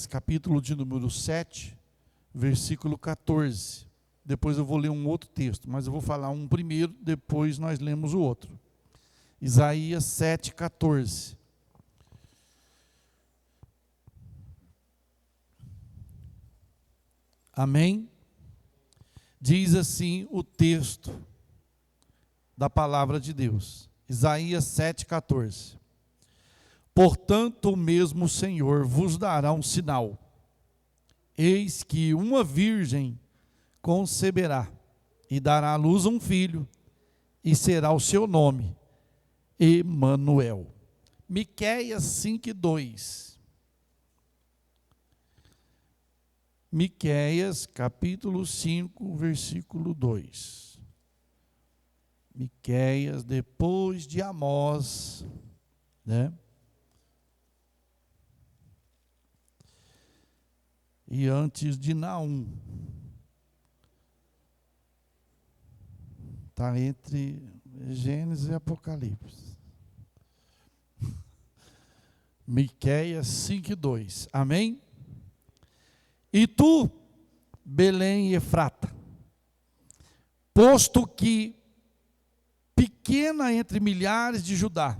Capítulo de número 7, versículo 14. Depois eu vou ler um outro texto, mas eu vou falar um primeiro, depois nós lemos o outro. Isaías 7, 14. Amém? Diz assim o texto da palavra de Deus. Isaías 7, 14. Portanto, o mesmo Senhor vos dará um sinal. Eis que uma virgem conceberá e dará à luz um filho, e será o seu nome, Emanuel. Miqueias 5:2. Miqueias, capítulo 5, versículo 2. Miqueias, depois de Amós, né? E antes de Naum. Está entre Gênesis e Apocalipse. Miqueias 5:2. Amém? E tu, Belém e Efrata, posto que pequena entre milhares de Judá,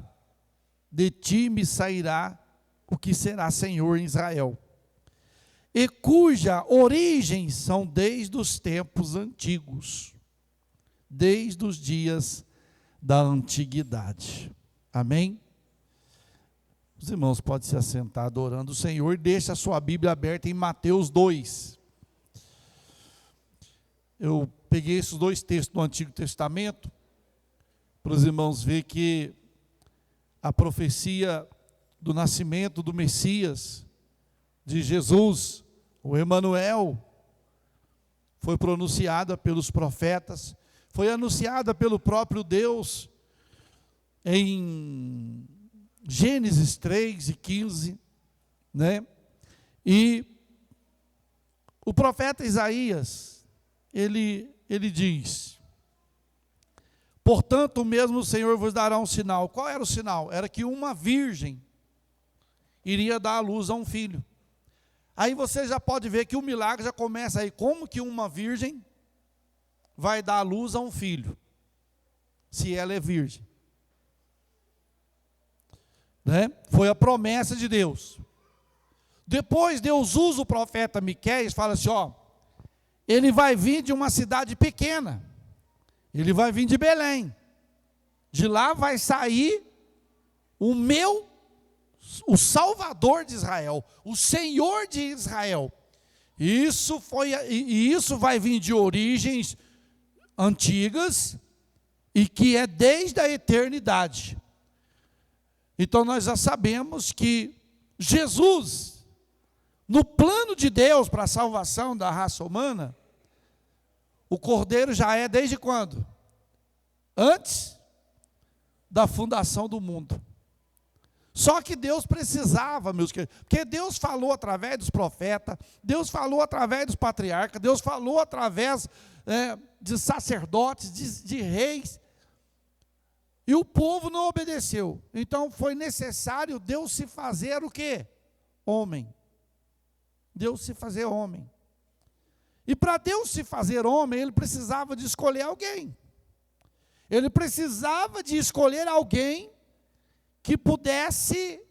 de ti me sairá o que será Senhor em Israel, e cuja origem são desde os tempos antigos, desde os dias da antiguidade. Amém? Os irmãos podem se assentar adorando o Senhor. Deixa a sua Bíblia aberta em Mateus 2. Eu peguei esses dois textos do Antigo Testamento, para os irmãos verem que a profecia do nascimento do Messias, de Jesus, o Emanuel, foi pronunciada pelos profetas, foi anunciada pelo próprio Deus em Gênesis 3:15, né? E o profeta Isaías, ele diz: portanto, o mesmo Senhor vos dará um sinal. Qual era o sinal? Era que uma virgem iria dar à luz a um filho. Aí você já pode ver que o milagre já começa aí. Como que uma virgem vai dar à luz a um filho, se ela é virgem? Né? Foi a promessa de Deus. Depois Deus usa o profeta Miqueias, fala assim, ó, ele vai vir de uma cidade pequena, ele vai vir de Belém, de lá vai sair o Salvador de Israel, o Senhor de Israel. E isso vai vir de origens antigas e que é desde a eternidade. Então nós já sabemos que Jesus, no plano de Deus para a salvação da raça humana, o Cordeiro já é desde quando? Antes da fundação do mundo. Só que Deus precisava, meus queridos, porque Deus falou através dos profetas, Deus falou através dos patriarcas, Deus falou através de sacerdotes, de reis, e o povo não obedeceu. Então foi necessário Deus se fazer o quê? Homem. Deus se fazer homem. E para Deus se fazer homem, ele precisava de escolher alguém. Ele precisava de escolher alguém que pudesse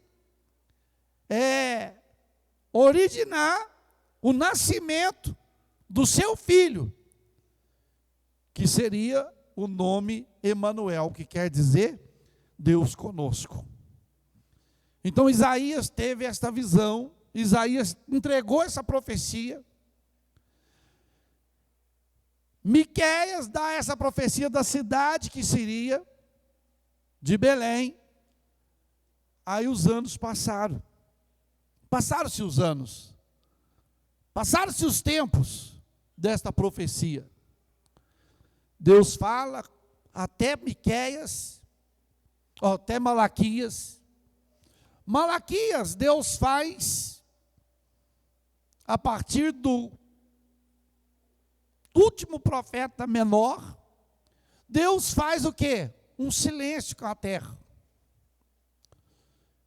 originar o nascimento do seu filho, que seria o nome Emanuel, que quer dizer Deus conosco. Então Isaías teve esta visão, Isaías entregou essa profecia, Miqueias dá essa profecia da cidade que seria de Belém. Aí os anos passaram. Passaram-se os anos. Passaram-se os tempos desta profecia. Deus fala até Miqueias, até Malaquias. Malaquias, Deus faz a partir do último profeta menor. Deus faz o quê? Um silêncio com a terra.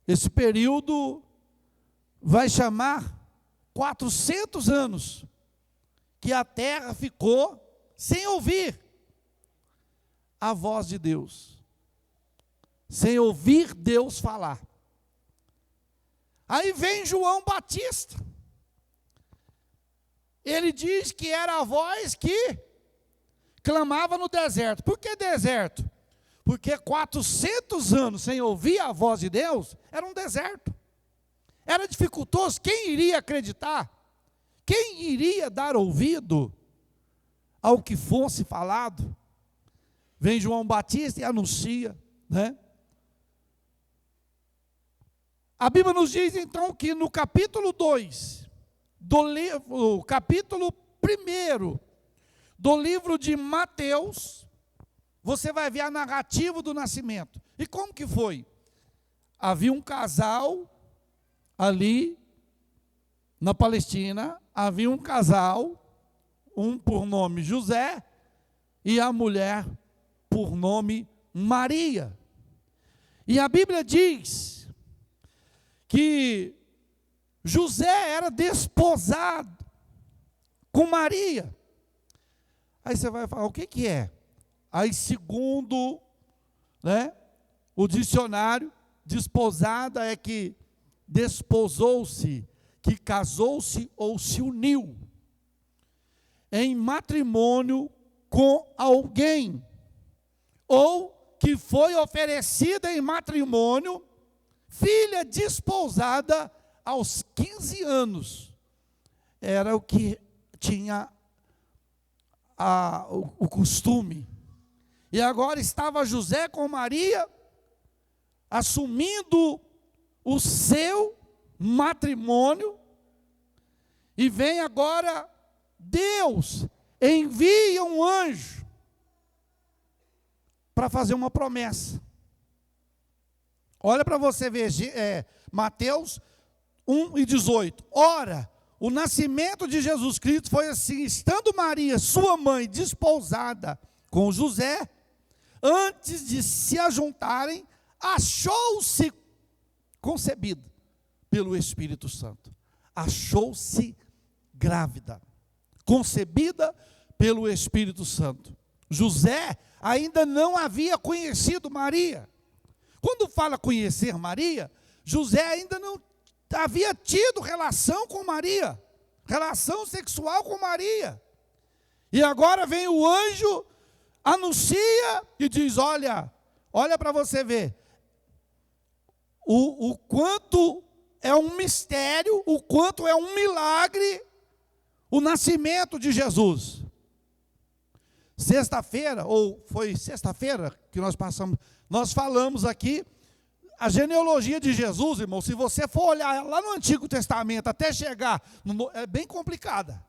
Esse período vai chamar 400 anos que a terra ficou sem ouvir a voz de Deus, sem ouvir Deus falar. Aí vem João Batista. Ele diz que era a voz que clamava no deserto. Por que deserto? Porque 400 anos sem ouvir a voz de Deus, era um deserto. Era dificultoso. Quem iria acreditar? Quem iria dar ouvido ao que fosse falado? Vem João Batista e anuncia, né? A Bíblia nos diz então que no capítulo 2, capítulo 1 do livro de Mateus, você vai ver a narrativa do nascimento. E como que foi? Havia um casal ali na Palestina, havia um casal, um por nome José, e a mulher por nome Maria. E a Bíblia diz que José era desposado com Maria. Aí você vai falar, o que que é? Aí segundo, né, o dicionário, desposada é que desposou-se, que casou-se ou se uniu em matrimônio com alguém, ou que foi oferecida em matrimônio, filha desposada aos 15 anos. Era o que tinha o costume. E agora estava José com Maria, assumindo o seu matrimônio, e vem agora Deus, envia um anjo para fazer uma promessa. Olha para você ver, Mateus 1:18. Ora, o nascimento de Jesus Cristo foi assim: estando Maria, sua mãe, desposada com José, antes de se ajuntarem, achou-se concebida pelo Espírito Santo. Achou-se grávida, concebida pelo Espírito Santo. José ainda não havia conhecido Maria. Quando fala conhecer Maria, José ainda não havia tido relação com Maria, relação sexual com Maria. E agora vem o anjo, anuncia e diz: olha para você ver, o quanto é um mistério, o quanto é um milagre, o nascimento de Jesus. Sexta-feira, ou foi sexta-feira que nós falamos aqui, a genealogia de Jesus, irmão, se você for olhar lá no Antigo Testamento, até chegar, é bem complicada.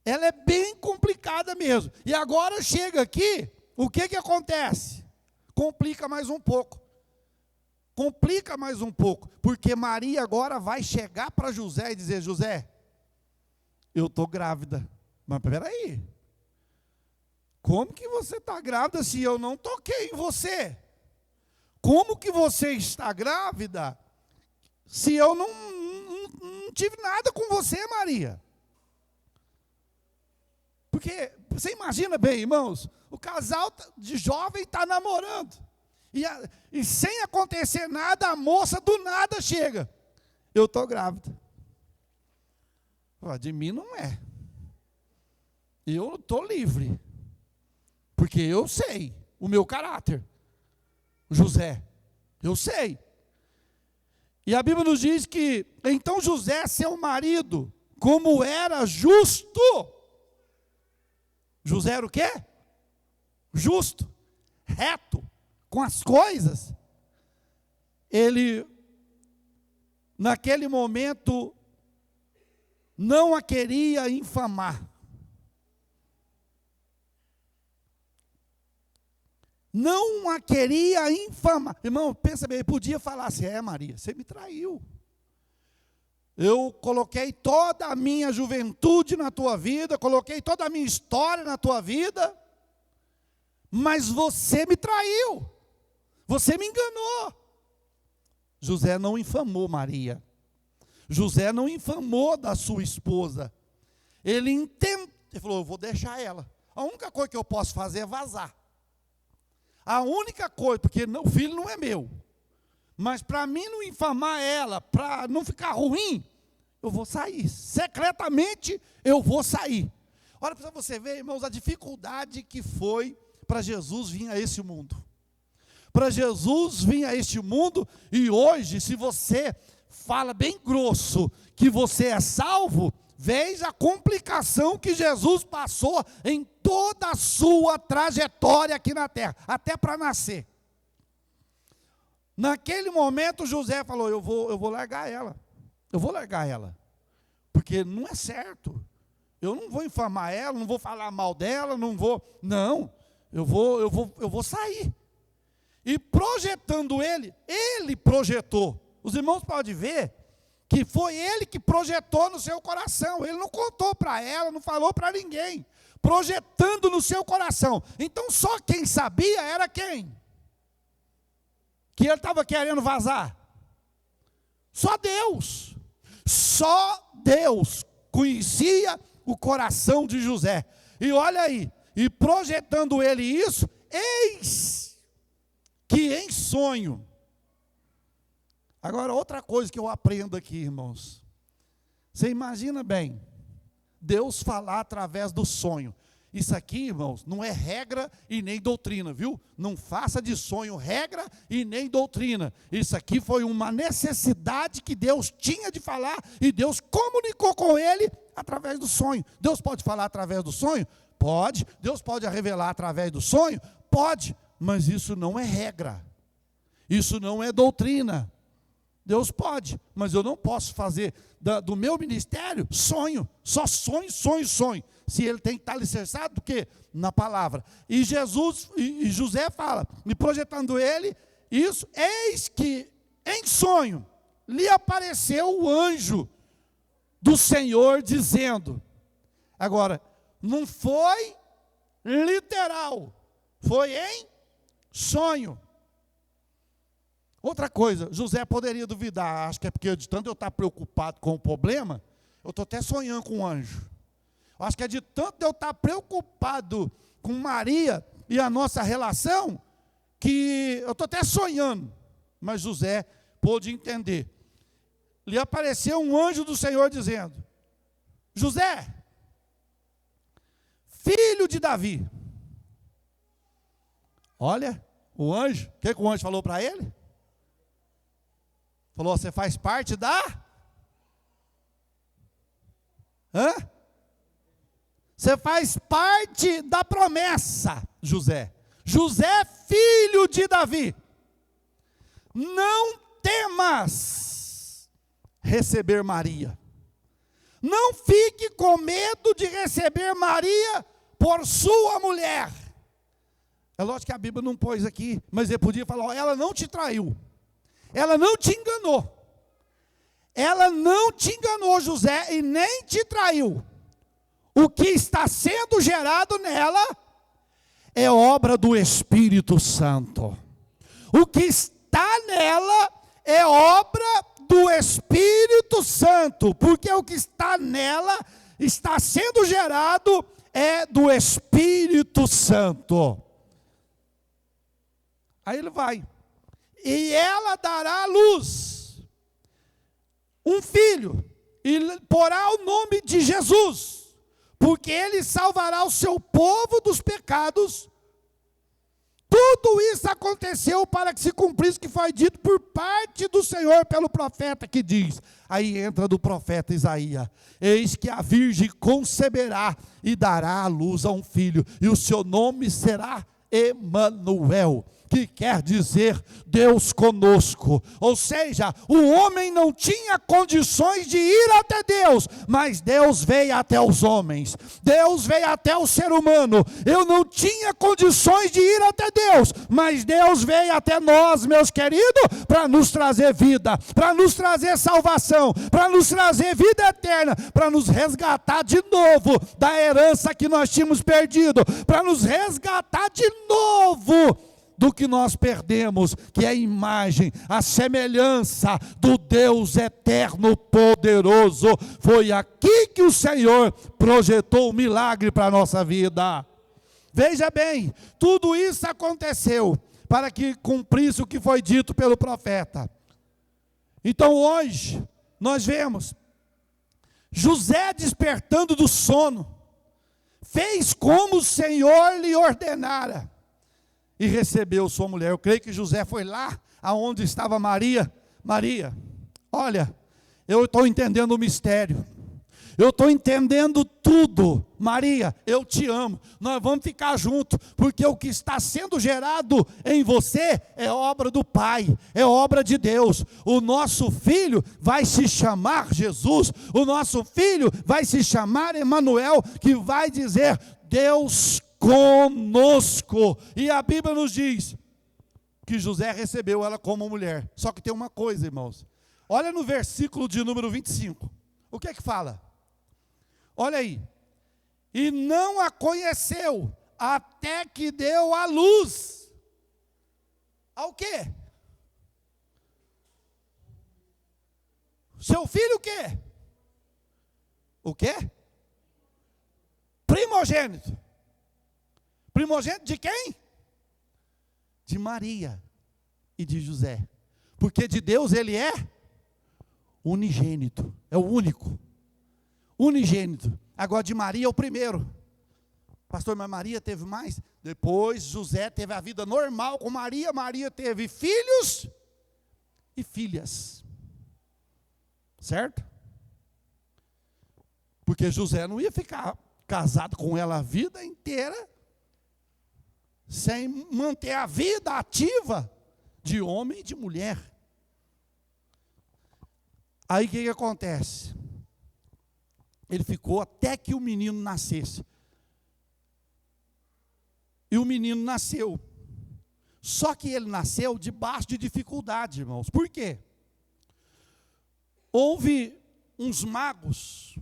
Ela é bem complicada mesmo. E agora chega aqui, o que acontece? Complica mais um pouco. Complica mais um pouco, porque Maria agora vai chegar para José e dizer: José, eu estou grávida. Mas peraí, como que você está grávida se eu não toquei em você? Como que você está grávida se eu não tive nada com você, Maria? Porque, você imagina bem, irmãos, o casal de jovem está namorando, e sem acontecer nada, a moça do nada chega: eu estou grávida. De mim não é. Eu estou livre, porque eu sei o meu caráter. José, eu sei. E a Bíblia nos diz que então José, seu marido, como era justo. José era o quê? Justo, reto, com as coisas. Ele, naquele momento, não a queria infamar. Não a queria infamar. Irmão, pensa bem, ele podia falar assim: Maria, você me traiu. Eu coloquei toda a minha juventude na tua vida, coloquei toda a minha história na tua vida, mas você me traiu. Você me enganou. José não infamou Maria. José não infamou da sua esposa. Ele falou, eu vou deixar ela. A única coisa que eu posso fazer é vazar. A única coisa, porque o filho não é meu. Mas para mim não infamar ela, para não ficar ruim, eu vou sair. Secretamente eu vou sair. Olha para você ver, irmãos, a dificuldade que foi para Jesus vir a esse mundo. Para Jesus vir a este mundo, e hoje, se você fala bem grosso que você é salvo, veja a complicação que Jesus passou em toda a sua trajetória aqui na terra, até para nascer. Naquele momento José falou, eu vou largar ela. Eu vou largar ela. Porque não é certo. Eu não vou infamar ela, não vou falar mal dela, não, eu vou sair. E projetando ele projetou. Os irmãos podem ver que foi ele que projetou no seu coração. Ele não contou para ela, não falou para ninguém. Projetando no seu coração. Então só quem sabia era quem? Que ele estava querendo vazar? Só Deus. Só Deus conhecia o coração de José. E olha aí, e projetando ele isso, eis que em sonho. Agora, outra coisa que eu aprendo aqui, irmãos. Você imagina bem, Deus falar através do sonho. Isso aqui, irmãos, não é regra e nem doutrina, viu? Não faça de sonho regra e nem doutrina. Isso aqui foi uma necessidade que Deus tinha de falar e Deus comunicou com ele através do sonho. Deus pode falar através do sonho? Pode. Deus pode revelar através do sonho? Pode. Mas isso não é regra. Isso não é doutrina. Deus pode, mas eu não posso fazer do meu ministério sonho. Só sonho. Se ele tem que estar alicerçado, do quê? Na palavra. E José fala, me projetando ele, isso, eis que em sonho lhe apareceu o anjo do Senhor dizendo. Agora, não foi literal, foi em sonho. Outra coisa, José poderia duvidar, acho que é porque de tanto eu estar preocupado com o problema, eu estou até sonhando com um anjo. Acho que é de tanto eu estar preocupado com Maria e a nossa relação, que eu estou até sonhando. Mas José pôde entender. Lhe apareceu um anjo do Senhor dizendo, José, filho de Davi. Olha, o anjo, o que o anjo falou para ele? Falou, você faz parte da? Você faz parte da promessa, José. José, filho de Davi. Não temas receber Maria. Não fique com medo de receber Maria por sua mulher. É lógico que a Bíblia não pôs aqui, mas ele podia falar, ela não te traiu. Ela não te enganou. Ela não te enganou, José, e nem te traiu. O que está sendo gerado nela é obra do Espírito Santo. O que está nela é obra do Espírito Santo, porque o que está nela, está sendo gerado, é do Espírito Santo. Aí ele vai. E ela dará à luz um filho, e porá o nome de Jesus, porque ele salvará o seu povo dos pecados. Tudo isso aconteceu para que se cumprisse o que foi dito por parte do Senhor pelo profeta que diz. Aí entra do profeta Isaías, eis que a virgem conceberá e dará à luz a um filho, e o seu nome será Emanuel, que quer dizer Deus conosco. Ou seja, o homem não tinha condições de ir até Deus, mas Deus veio até os homens. Deus veio até o ser humano. Eu não tinha condições de ir até Deus, mas Deus veio até nós, meus queridos, para nos trazer vida, para nos trazer salvação, para nos trazer vida eterna, para nos resgatar de novo da herança que nós tínhamos perdido, para nos resgatar de novo do que nós perdemos, que é a imagem, a semelhança do Deus eterno poderoso. Foi aqui que o Senhor projetou o milagre para a nossa vida. Veja bem, tudo isso aconteceu para que cumprisse o que foi dito pelo profeta. Então hoje, nós vemos José despertando do sono, fez como o Senhor lhe ordenara, e recebeu sua mulher. Eu creio que José foi lá aonde estava Maria. Maria, olha, eu estou entendendo o mistério, eu estou entendendo tudo. Maria, eu te amo, nós vamos ficar juntos, porque o que está sendo gerado em você é obra do Pai, é obra de Deus. O nosso filho vai se chamar Jesus, o nosso filho vai se chamar Emanuel, que vai dizer Deus conosco. E a Bíblia nos diz que José recebeu ela como mulher. Só que tem uma coisa, irmãos, olha no versículo de número 25, o que é que fala? Olha aí, e não a conheceu até que deu à luz. Ao quê? Seu filho o quê? O quê? Primogênito. Primogênito de quem? De Maria e de José. Porque de Deus ele é unigênito, é o único. Unigênito. Agora de Maria é o primeiro. Pastor, mas Maria teve mais? Depois José teve a vida normal com Maria. Maria teve filhos e filhas. Certo? Porque José não ia ficar casado com ela a vida inteira sem manter a vida ativa de homem e de mulher. Aí o que acontece? Ele ficou até que o menino nascesse. E o menino nasceu. Só que ele nasceu debaixo de dificuldade, irmãos. Por quê? Houve uns magos,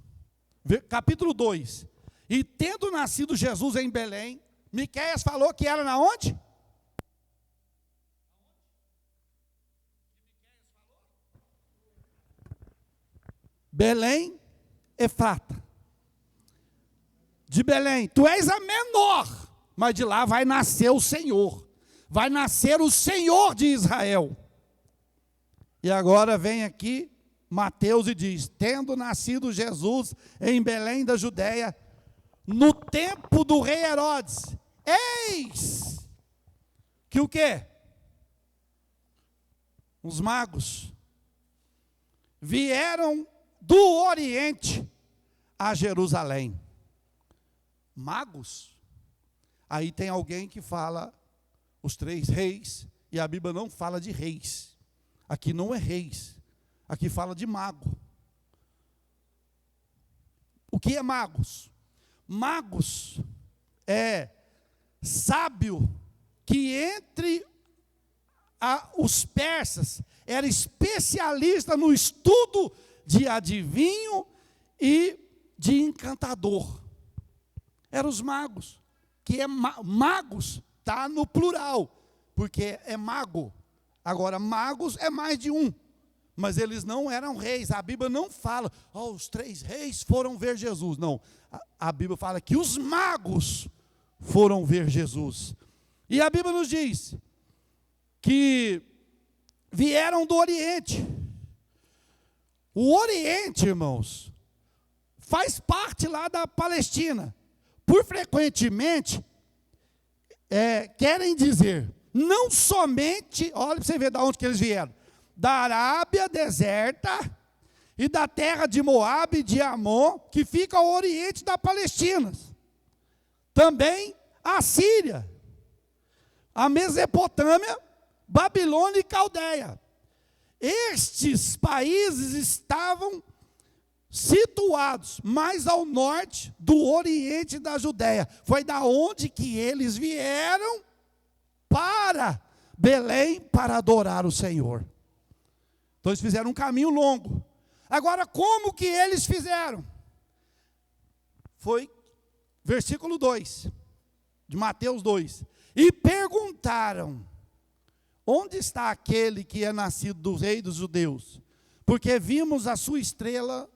capítulo 2. E tendo nascido Jesus em Belém, Miqueias falou que era na onde? Belém, Efrata. De Belém, tu és a menor, mas de lá vai nascer o Senhor. Vai nascer o Senhor de Israel. E agora vem aqui Mateus e diz, tendo nascido Jesus em Belém da Judéia, no tempo do rei Herodes, eis que o quê? Os magos vieram do Oriente a Jerusalém. Magos? Aí tem alguém que fala os 3 reis, e a Bíblia não fala de reis. Aqui não é reis, aqui fala de mago. O que é magos? Magos é sábio que entre os persas era especialista no estudo de adivinho e de encantador. Eram os magos, que é magos, está no plural, porque é mago. Agora, magos é mais de um, mas eles não eram reis. A Bíblia não fala, os 3 reis foram ver Jesus. Não, a Bíblia fala que os magos foram ver Jesus. E a Bíblia nos diz que vieram do Oriente. O Oriente, irmãos, faz parte lá da Palestina. Por frequentemente, querem dizer, não somente, olha para você ver de onde que eles vieram, da Arábia deserta e da terra de Moabe e de Amon, que fica ao oriente da Palestina. Também a Síria, a Mesopotâmia, Babilônia e Caldeia. Estes países estavam situados mais ao norte do oriente da Judéia. Foi da onde que eles vieram para Belém para adorar o Senhor. Então eles fizeram um caminho longo. Agora, como que eles fizeram? Foi versículo 2 de Mateus 2. E perguntaram: onde está aquele que é nascido do rei dos judeus? Porque vimos a sua estrela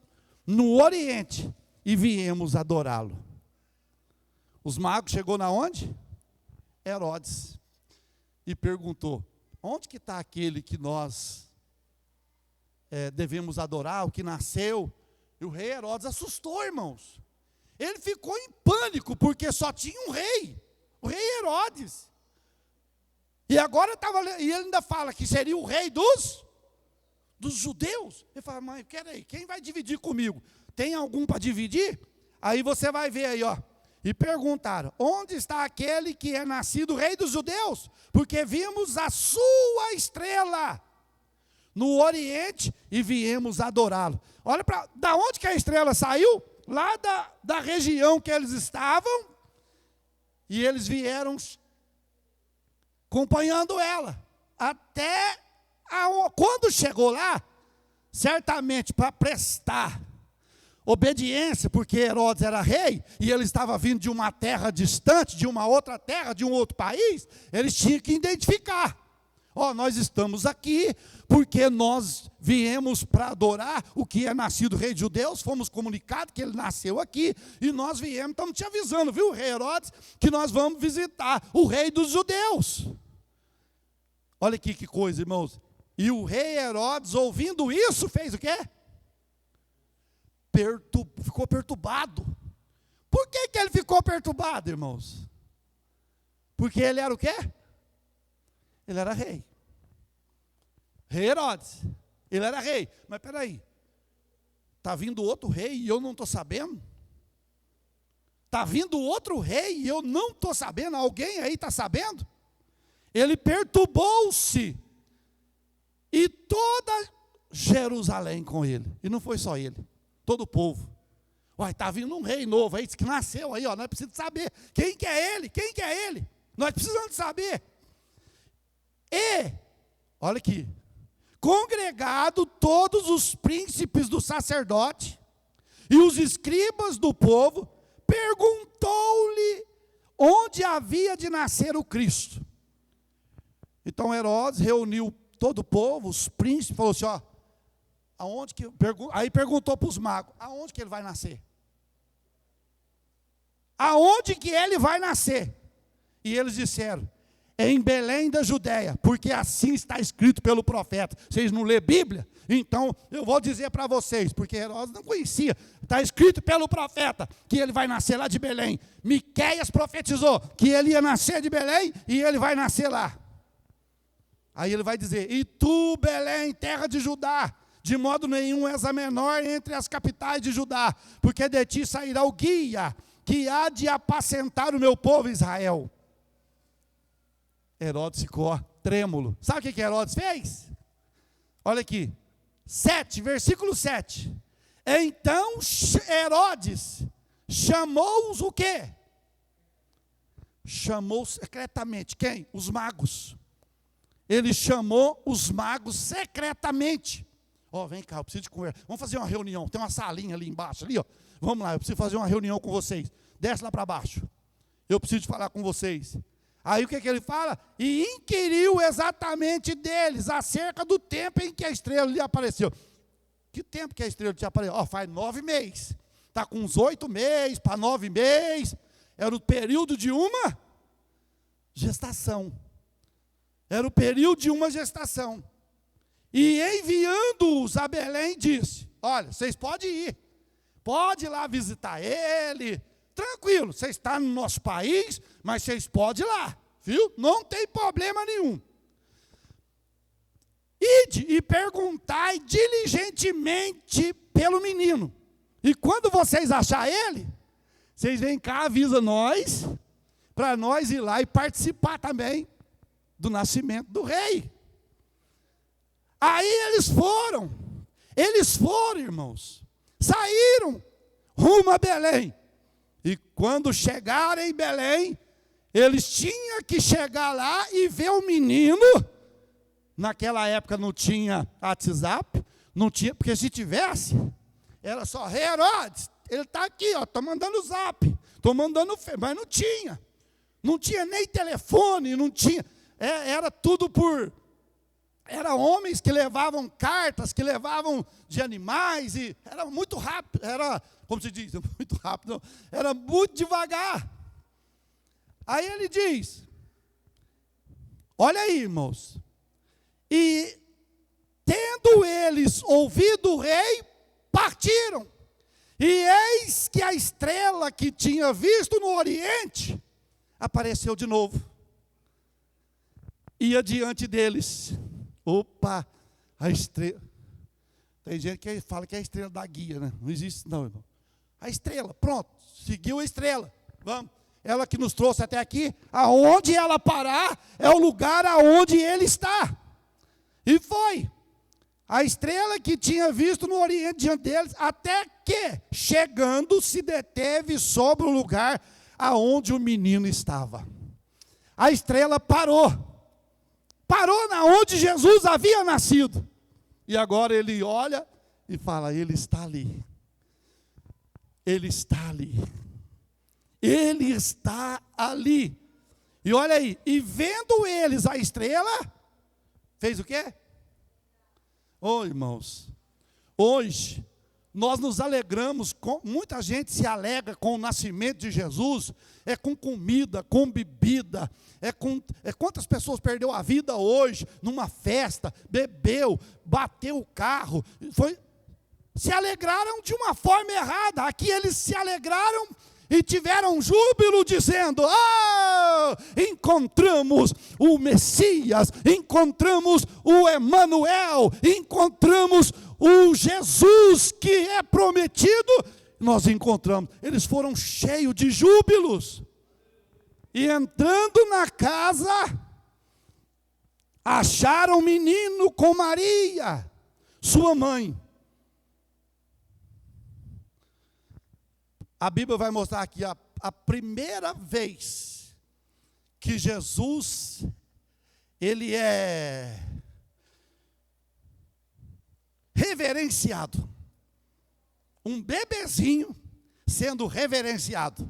no Oriente e viemos adorá-lo. Os magos chegou na onde? Herodes. E perguntou: onde que está aquele que nós devemos adorar, o que nasceu? E o rei Herodes assustou, irmãos. Ele ficou em pânico, porque só tinha um rei, o rei Herodes. E agora e ele ainda fala que seria o rei dos judeus. Ele fala: mãe, peraí, quem vai dividir comigo? Tem algum para dividir? Aí você vai ver aí, ó. E perguntaram: onde está aquele que é nascido rei dos judeus? Porque vimos a sua estrela no Oriente e viemos adorá-lo. Olha da onde que a estrela saiu? Lá da região que eles estavam. E eles vieram acompanhando ela. Até quando chegou lá, certamente para prestar obediência, porque Herodes era rei, e ele estava vindo de uma terra distante, de uma outra terra, de um outro país, eles tinham que identificar: ó, nós estamos aqui, porque nós viemos para adorar o que é nascido rei de judeus, fomos comunicados que ele nasceu aqui, e nós viemos, estamos te avisando, viu, rei Herodes, que nós vamos visitar o rei dos judeus. Olha aqui que coisa, irmãos. E o rei Herodes, ouvindo isso, fez o quê? Ficou perturbado. Por que ele ficou perturbado, irmãos? Porque ele era o quê? Ele era rei. Rei Herodes. Ele era rei. Mas espera aí. Está vindo outro rei e eu não estou sabendo? Está vindo outro rei e eu não estou sabendo? Alguém aí está sabendo? Ele perturbou-se. E toda Jerusalém com ele. E não foi só ele. Todo o povo. Olha, está vindo um rei novo aí, que nasceu aí, ó. Nós precisamos saber quem que é ele, quem que é ele. Nós precisamos saber. E, olha aqui, congregado todos os príncipes do sacerdote e os escribas do povo, perguntou-lhe onde havia de nascer o Cristo. Então Herodes reuniu todo o povo, os príncipes, falou assim: ó, aí perguntou para os magos: aonde que ele vai nascer? Aonde que ele vai nascer? E eles disseram: em Belém da Judéia, porque assim está escrito pelo profeta. Vocês não lêem Bíblia? Então eu vou dizer para vocês, porque Herodes não conhecia. Está escrito pelo profeta que ele vai nascer lá de Belém. Miqueias profetizou que ele ia nascer de Belém e ele vai nascer lá. Aí ele vai dizer: e tu, Belém, terra de Judá, de modo nenhum és a menor entre as capitais de Judá, porque de ti sairá o guia que há de apacentar o meu povo Israel. Herodes ficou trêmulo. Sabe o que Herodes fez? Olha aqui, 7, versículo 7. Então Herodes chamou-os o quê? Chamou secretamente. Quem? Os magos. Ele chamou os magos secretamente. Ó, vem cá, eu preciso de conversa. Vamos fazer uma reunião. Tem uma salinha ali embaixo, ali, ó. Vamos lá, eu preciso fazer uma reunião com vocês. Desce lá para baixo. Eu preciso falar com vocês. Aí o que ele fala? E inquiriu exatamente deles, acerca do tempo em que a estrela lhe apareceu. Que tempo que a estrela te apareceu? Ó, faz 9 meses. Está com uns 8 meses para 9 meses. Era o período de uma gestação. Era o período de uma gestação. E enviando-os a Belém, disse: olha, vocês podem ir. Pode ir lá visitar ele. Tranquilo, vocês estão no nosso país, mas vocês podem ir lá. Viu? Não tem problema nenhum. Ide e perguntai diligentemente pelo menino. E quando vocês acharem ele, vocês vêm cá, avisa nós, para nós ir lá e participar também do nascimento do rei. Aí eles foram, irmãos, saíram rumo a Belém. E quando chegaram em Belém, eles tinham que chegar lá e ver o menino. Naquela época não tinha WhatsApp, não tinha, porque se tivesse, era só: Herodes, ele está aqui, ó, estou mandando zap, estou mandando, mas não tinha. Não tinha nem telefone, não tinha, era tudo era homens que levavam cartas, que levavam de animais, e era muito rápido, como se diz, muito rápido, não, era muito devagar. Aí ele diz, olha aí, irmãos, e tendo eles ouvido o rei, partiram. E eis que a estrela que tinha visto no oriente, apareceu de novo. Ia diante deles. Opa, a estrela. Tem gente que fala que é a estrela da guia, né? Não existe não, irmão. A estrela, pronto, seguiu a estrela. Vamos. Ela que nos trouxe até aqui, aonde ela parar, é o lugar aonde ele está. E foi. A estrela que tinha visto no oriente diante deles, até que, chegando, se deteve sobre o lugar aonde o menino estava. A estrela parou. Parou na onde Jesus havia nascido. E agora ele olha e fala, ele está ali. Ele está ali. Ele está ali. E olha aí, e vendo eles a estrela, fez o quê? Oh, irmãos, hoje nós nos alegramos, muita gente se alegra com o nascimento de Jesus, com comida, com bebida, quantas pessoas perdeu a vida hoje, numa festa, bebeu, bateu o carro, se alegraram de uma forma errada. Aqui eles se alegraram e tiveram júbilo dizendo, encontramos o Messias, encontramos o Emanuel, encontramos o Jesus que é prometido, nós encontramos. Eles foram cheios de júbilos. E entrando na casa, acharam o menino com Maria, sua mãe. A Bíblia vai mostrar aqui a primeira vez que Jesus, ele é reverenciado. Um bebezinho sendo reverenciado.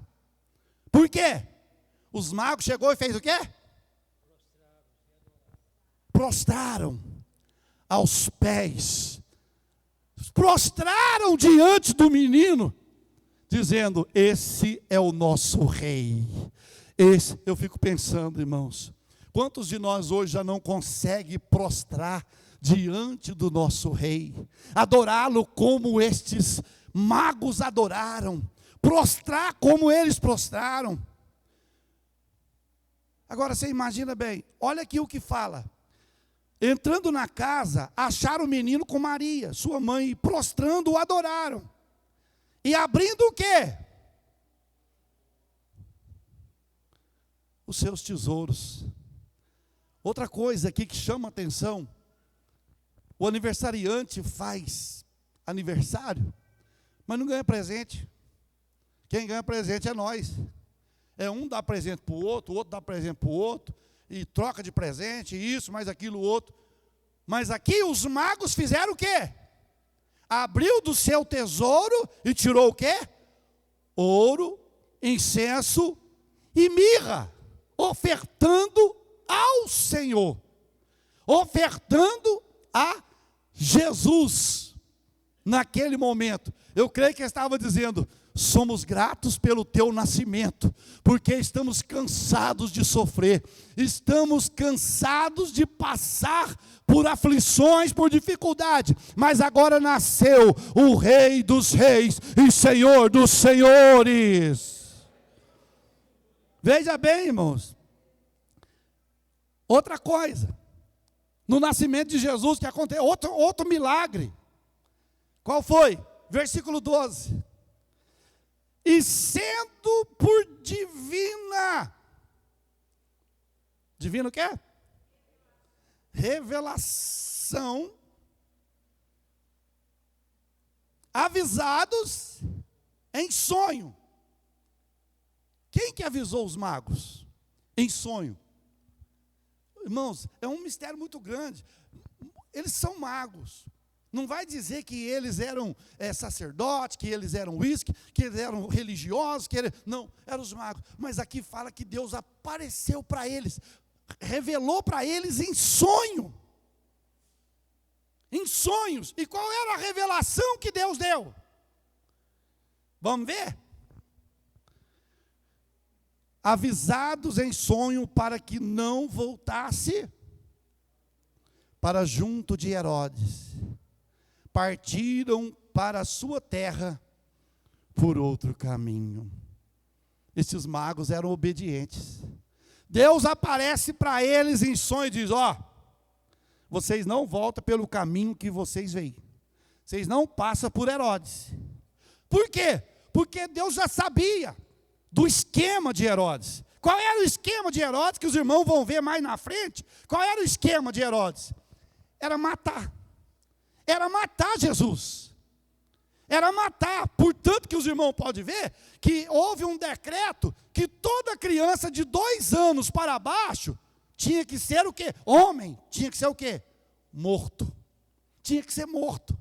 Por quê? Os magos chegou e fez o quê? Prostraram aos pés. Prostraram diante do menino, dizendo, esse é o nosso rei. Eu fico pensando, irmãos, quantos de nós hoje já não conseguem prostrar diante do nosso rei, adorá-lo como estes magos adoraram, prostrar como eles prostraram. Agora você imagina bem, olha aqui o que fala. Entrando na casa, acharam o menino com Maria, sua mãe, e prostrando o adoraram. E abrindo o quê? Os seus tesouros. Outra coisa aqui que chama a atenção, o aniversariante faz aniversário, mas não ganha presente. Quem ganha presente é nós. Um dá presente para o outro dá presente para o outro, e troca de presente, isso, mais aquilo, outro. Mas aqui os magos fizeram o quê? Abriu do seu tesouro e tirou o quê? Ouro, incenso e mirra, ofertando ao Senhor, ofertando a Jesus. Naquele momento, eu creio que ele estava dizendo, somos gratos pelo teu nascimento, porque estamos cansados de sofrer, estamos cansados de passar por aflições, por dificuldade, mas agora nasceu o Rei dos Reis e Senhor dos Senhores. Veja bem, irmãos, outra coisa, no nascimento de Jesus que aconteceu, outro milagre. Qual foi? Versículo 12. E sendo por divina o quê? Revelação, avisados em sonho. Quem que avisou os magos? Em sonho. Irmãos, é um mistério muito grande. Eles são magos. Não vai dizer que eles eram sacerdotes, que eles eram uísque, que eles eram religiosos, não, eram os magos. Mas aqui fala que Deus apareceu para eles, revelou para eles em sonho. Em sonhos. E qual era a revelação que Deus deu? Vamos ver? Avisados em sonho para que não voltasse para junto de Herodes, partiram para a sua terra por outro caminho. Esses magos eram obedientes. Deus aparece para eles em sonho e diz: vocês não voltam pelo caminho que vocês veem. Vocês não passam por Herodes. Por quê? Porque Deus já sabia do esquema de Herodes. Qual era o esquema de Herodes, que os irmãos vão ver mais na frente? Qual era o esquema de Herodes? Era matar. Era matar Jesus. Era matar. Portanto que os irmãos podem ver que houve um decreto que toda criança de 2 anos para baixo tinha que ser o quê? Homem. Tinha que ser o quê? Morto. Tinha que ser morto.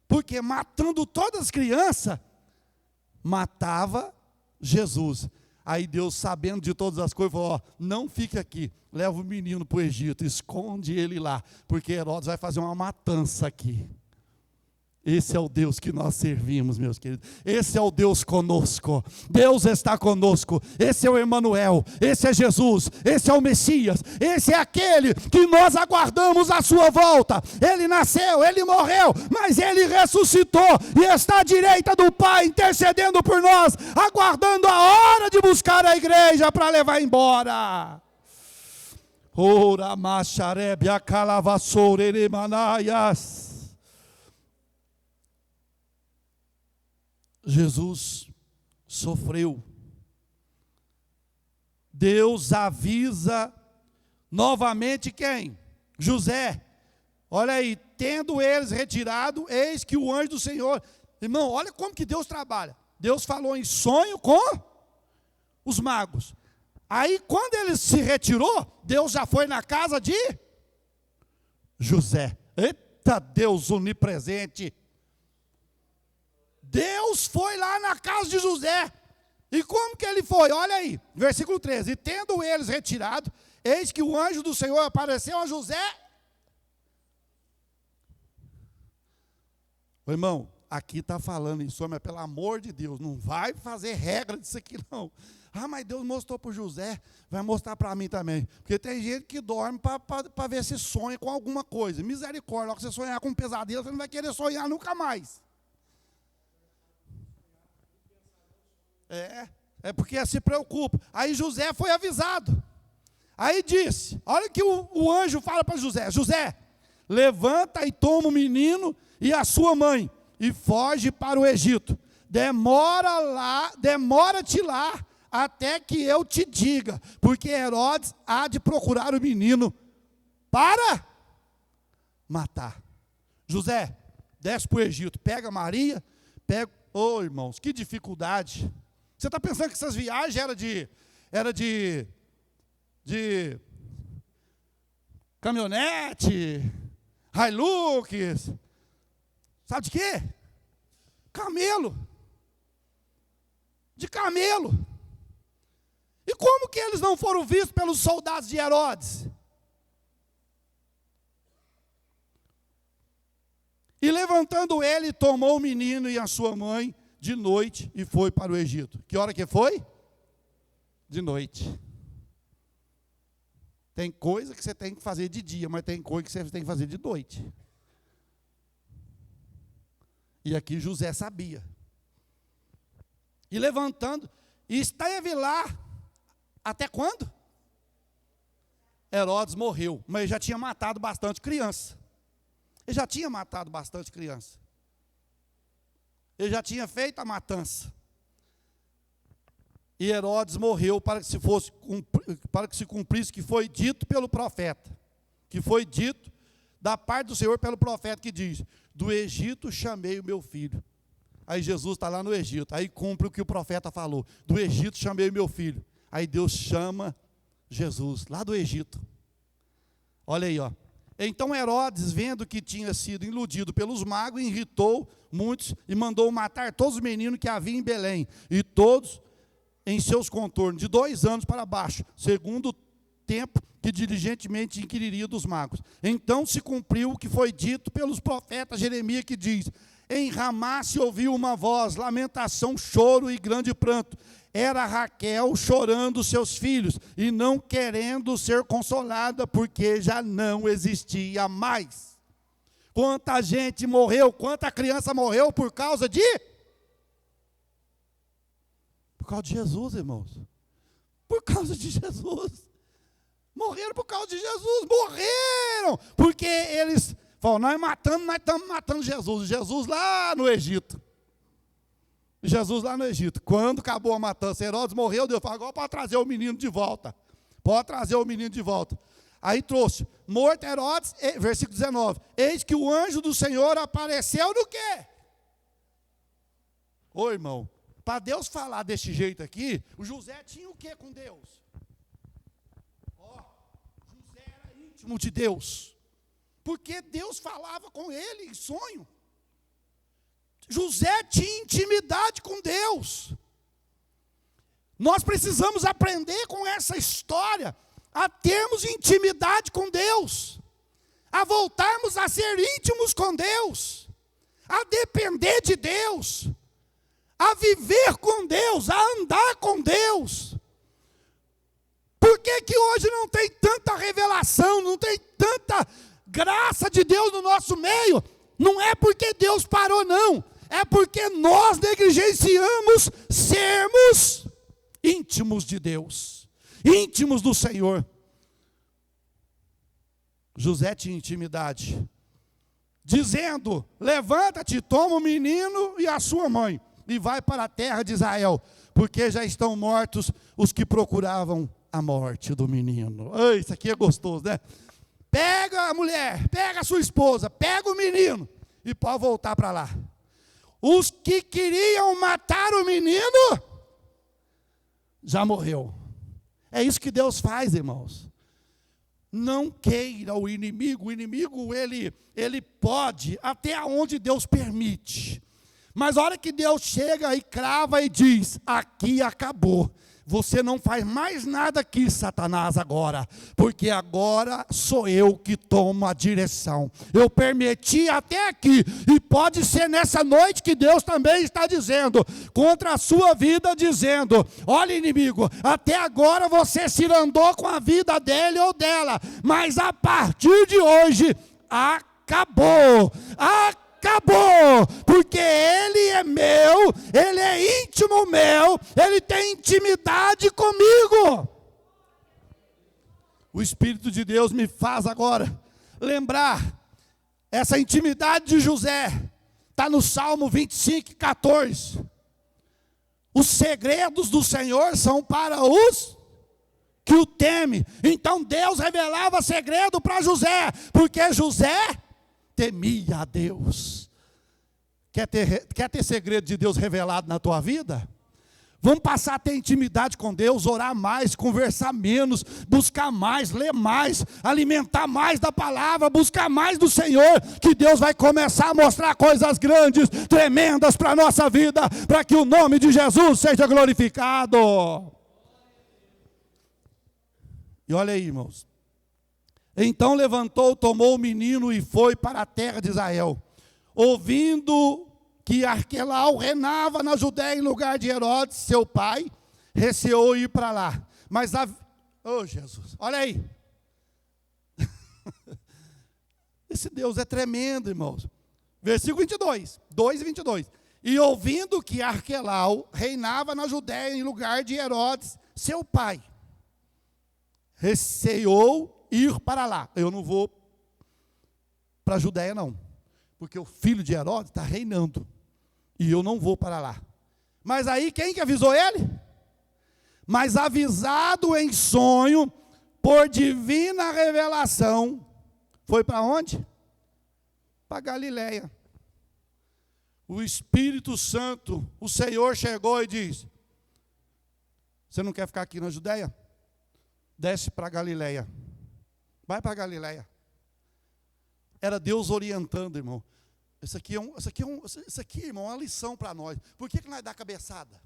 Porque matando todas as crianças, matava Jesus. Aí Deus, sabendo de todas as coisas, falou: não fique aqui, leva o menino para o Egito, esconde ele lá, porque Herodes vai fazer uma matança aqui. Esse é o Deus que nós servimos, meus queridos. Esse é o Deus conosco. Deus está conosco. Esse é o Emanuel. Esse é Jesus. Esse é o Messias. Esse é aquele que nós aguardamos a sua volta. Ele nasceu, ele morreu, mas ele ressuscitou e está à direita do Pai, intercedendo por nós, aguardando a hora de buscar a igreja para levar embora. Ora macharebe acalavassoure manaias. Jesus sofreu. Deus avisa novamente quem? José. Olha aí, tendo eles retirado, eis que o anjo do Senhor. Irmão, olha como que Deus trabalha. Deus falou em sonho com os magos. Aí quando ele se retirou, Deus já foi na casa de José. Eita Deus onipresente. Deus foi lá na casa de José. E como que ele foi? Olha aí, versículo 13. E tendo eles retirado, eis que o anjo do Senhor apareceu a José. Ô, irmão, aqui está falando em sonho, mas pelo amor de Deus, não vai fazer regra disso aqui não. Mas Deus mostrou para José, vai mostrar para mim também. Porque tem gente que dorme para ver se sonha com alguma coisa. Misericórdia, ao que você sonhar com um pesadelo, você não vai querer sonhar nunca mais. É porque se preocupa. Aí José foi avisado. Aí disse, olha que o anjo fala para José: José, levanta e toma o menino e a sua mãe e foge para o Egito. Demora-te lá até que eu te diga, porque Herodes há de procurar o menino para matar. José, desce para o Egito, pega Maria, irmãos, que dificuldade. Você está pensando que essas viagens era de caminhonete, Hilux, sabe de quê? Camelo. De camelo. E como que eles não foram vistos pelos soldados de Herodes? E levantando ele, tomou o menino e a sua mãe de noite e foi para o Egito. Que hora que foi? De noite. Tem coisa que você tem que fazer de dia, mas tem coisa que você tem que fazer de noite. E aqui José sabia. E levantando, e esteve lá, até quando? Herodes morreu, mas ele já tinha matado bastante criança. Ele já tinha matado bastante criança. Ele já tinha feito a matança. E Herodes morreu para que se cumprisse que foi dito pelo profeta. Que foi dito da parte do Senhor pelo profeta que diz: do Egito chamei o meu filho. Aí Jesus está lá no Egito. Aí cumpre o que o profeta falou: do Egito chamei o meu filho. Aí Deus chama Jesus lá do Egito. Olha aí, ó. Então Herodes, vendo que tinha sido iludido pelos magos, irritou muitos e mandou matar todos os meninos que havia em Belém, e todos em seus contornos, de 2 anos para baixo, segundo o tempo que diligentemente inquiriria dos magos. Então se cumpriu o que foi dito pelos profetas Jeremias, que diz: em Ramá se ouviu uma voz, lamentação, choro e grande pranto. Era Raquel chorando seus filhos e não querendo ser consolada, porque já não existia mais. Quanta gente morreu, quanta criança morreu por causa de Jesus, irmãos. Por causa de Jesus. Morreram por causa de Jesus, morreram, porque eles falam: nós estamos matando Jesus. Jesus lá no Egito. Quando acabou a matança, Herodes morreu, Deus falou: agora pode trazer o menino de volta. Aí trouxe, morto Herodes, versículo 19, eis que o anjo do Senhor apareceu no quê? Ô irmão, para Deus falar desse jeito aqui, o José tinha o quê com Deus? José era íntimo de Deus, porque Deus falava com ele em sonho. José tinha intimidade com Deus. Nós precisamos aprender com essa história a termos intimidade com Deus, a voltarmos a ser íntimos com Deus, a depender de Deus, a viver com Deus, a andar com Deus. Por que que hoje não tem tanta revelação, não tem tanta graça de Deus no nosso meio? Não é porque Deus parou, não. É porque nós negligenciamos sermos íntimos de Deus, íntimos do Senhor. José tinha intimidade, dizendo: levanta-te, toma o menino e a sua mãe, e vai para a terra de Israel, porque já estão mortos os que procuravam a morte do menino. Ai, isso aqui é gostoso, né? Pega a mulher, pega a sua esposa, pega o menino e pode voltar para lá. Os que queriam matar o menino, já morreu. É isso que Deus faz, irmãos. Não queira o inimigo ele pode, até onde Deus permite. Mas a hora que Deus chega e crava e diz: aqui acabou. Você não faz mais nada aqui, Satanás, agora, porque agora sou eu que tomo a direção. Eu permiti até aqui, e pode ser nessa noite que Deus também está dizendo, contra a sua vida, dizendo: olha, inimigo, até agora você se andou com a vida dele ou dela, mas a partir de hoje, acabou, porque ele é meu, ele é íntimo meu, ele tem intimidade comigo. O Espírito de Deus me faz agora lembrar essa intimidade de José, está no Salmo 25, 14. Os segredos do Senhor são para os que o temem. Então Deus revelava segredo para José, porque José temia a Deus. Quer ter segredo de Deus revelado na tua vida? Vamos passar a ter intimidade com Deus, orar mais, conversar menos, buscar mais, ler mais, alimentar mais da palavra, buscar mais do Senhor, que Deus vai começar a mostrar coisas grandes, tremendas para a nossa vida, para que o nome de Jesus seja glorificado. E olha aí, irmãos. Então levantou, tomou o menino e foi para a terra de Israel. Ouvindo que Arquelau reinava na Judéia em lugar de Herodes, seu pai, receou ir para lá. Mas Jesus, olha aí. Esse Deus é tremendo, irmãos. Versículo 22, 2 e 22. E ouvindo que Arquelau reinava na Judéia em lugar de Herodes, seu pai, receou ir para lá. Eu não vou para a Judéia, não, porque o filho de Herodes está reinando, e eu não vou para lá. Mas aí quem que avisou ele? Mas avisado em sonho, por divina revelação, foi para onde? Para Galiléia. O Espírito Santo, o Senhor chegou e disse: você não quer ficar aqui na Judéia? Desce para Galiléia. Vai para Galiléia. era Deus orientando, irmão. Isso aqui, irmão, é uma lição para nós. Por que nós dá cabeçada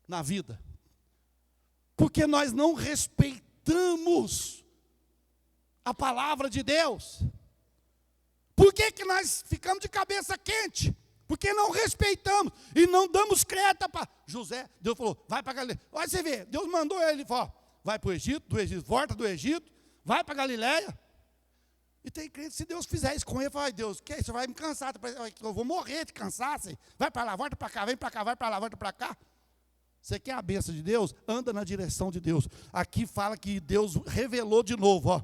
na vida? Porque nós não respeitamos a palavra de Deus. Por que nós ficamos de cabeça quente? Porque não respeitamos e não damos crédito para José. Deus falou, vai para Galileia. Olha você vê, Deus mandou ele, falou, vai para o Egito, do Egito, volta do Egito, vai para Galileia. E tem crente, se Deus fizer isso com ele, fala, Deus, que isso vai me cansar, eu vou morrer de cansaço. Vai para lá, volta para cá, vem para cá, vai para lá, volta para cá. Você quer a bênção de Deus? Anda na direção de Deus. Aqui fala que Deus revelou de novo, ó.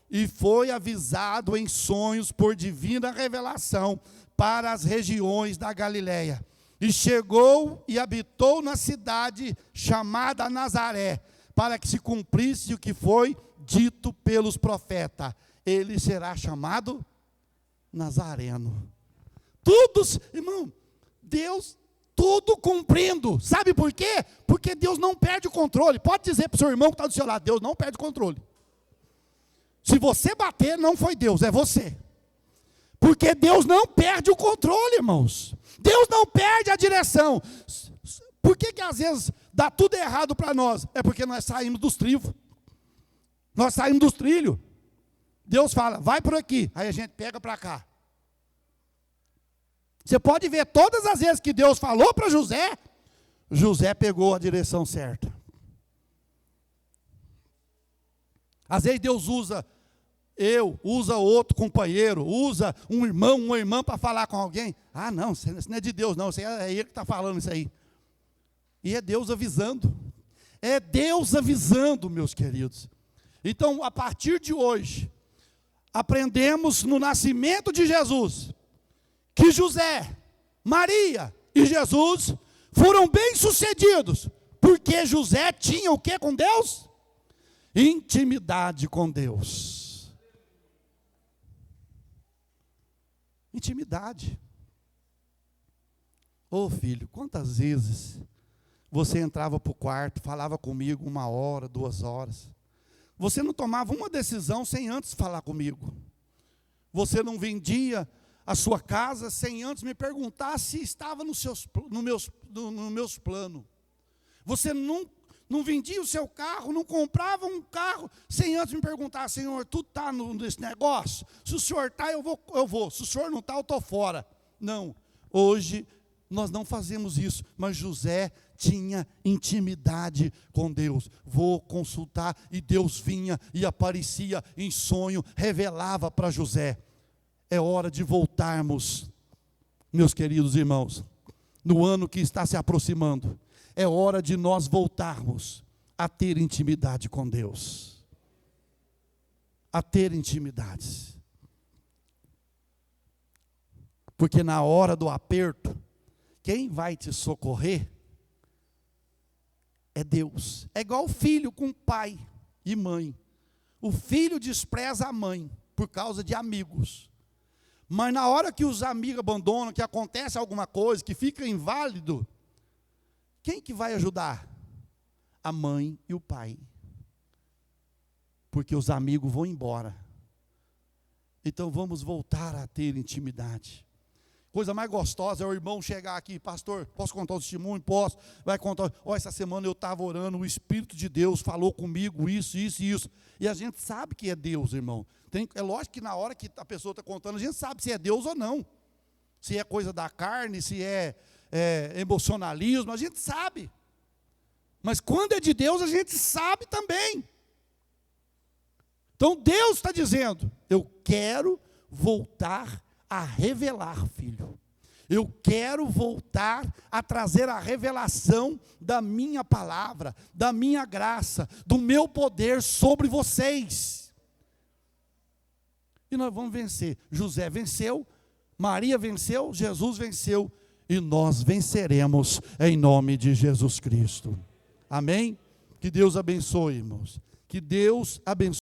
E foi avisado em sonhos por divina revelação para as regiões da Galileia. E chegou e habitou na cidade chamada Nazaré, para que se cumprisse o que foi dito pelos profetas. Ele será chamado Nazareno. Todos, irmão, Deus, tudo cumprindo. Sabe por quê? Porque Deus não perde o controle. Pode dizer para o seu irmão que está do seu lado, Deus não perde o controle. Se você bater, não foi Deus, é você. Porque Deus não perde o controle, irmãos. Deus não perde a direção. Por que às vezes dá tudo errado para nós? É porque nós saímos dos trilhos. Nós saímos dos trilhos. Deus fala, vai por aqui. Aí a gente pega para cá. Você pode ver todas as vezes que Deus falou para José, José pegou a direção certa. Às vezes Deus usa usa outro companheiro, usa um irmão, uma irmã para falar com alguém. Ah, não, isso não é de Deus, não, isso é ele que está falando isso aí. E é Deus avisando. É Deus avisando, meus queridos. Então, a partir de hoje, aprendemos no nascimento de Jesus, que José, Maria e Jesus foram bem-sucedidos, porque José tinha o que com Deus? Intimidade com Deus. Intimidade. Ô filho, quantas vezes você entrava para o quarto, falava comigo 1 hora, 2 horas. Você não tomava uma decisão sem antes falar comigo. Você não vendia a sua casa sem antes me perguntar se estava nos meus planos. Você não vendia o seu carro, não comprava um carro sem antes me perguntar, Senhor, tu está nesse negócio? Se o Senhor está, eu vou. Se o Senhor não está, eu estou fora. Não, hoje nós não fazemos isso, mas José tinha intimidade com Deus. Vou consultar, e Deus vinha e aparecia em sonho, revelava para José. É hora de voltarmos, meus queridos irmãos, no ano que está se aproximando. É hora de nós voltarmos a ter intimidade com Deus. A ter intimidades. Porque na hora do aperto, quem vai te socorrer é Deus. É igual o filho com pai e mãe. O filho despreza a mãe por causa de amigos. Mas na hora que os amigos abandonam, que acontece alguma coisa, que fica inválido, quem que vai ajudar? A mãe e o pai. Porque os amigos vão embora. Então vamos voltar a ter intimidade. Coisa mais gostosa é o irmão chegar aqui, pastor, posso contar o testemunho? Posso. Vai contar, essa semana eu estava orando, o Espírito de Deus falou comigo isso, isso e isso. E a gente sabe que é Deus, irmão. É lógico que na hora que a pessoa está contando, a gente sabe se é Deus ou não. Se é coisa da carne, se é emocionalismo, a gente sabe. Mas quando é de Deus, a gente sabe também. Então Deus está dizendo, eu quero voltar a revelar, filho. Eu quero voltar a trazer a revelação da minha palavra, da minha graça, do meu poder sobre vocês. E nós vamos vencer. José venceu, Maria venceu, Jesus venceu, e nós venceremos em nome de Jesus Cristo. Amém? Que Deus abençoe, irmãos. Que Deus abençoe.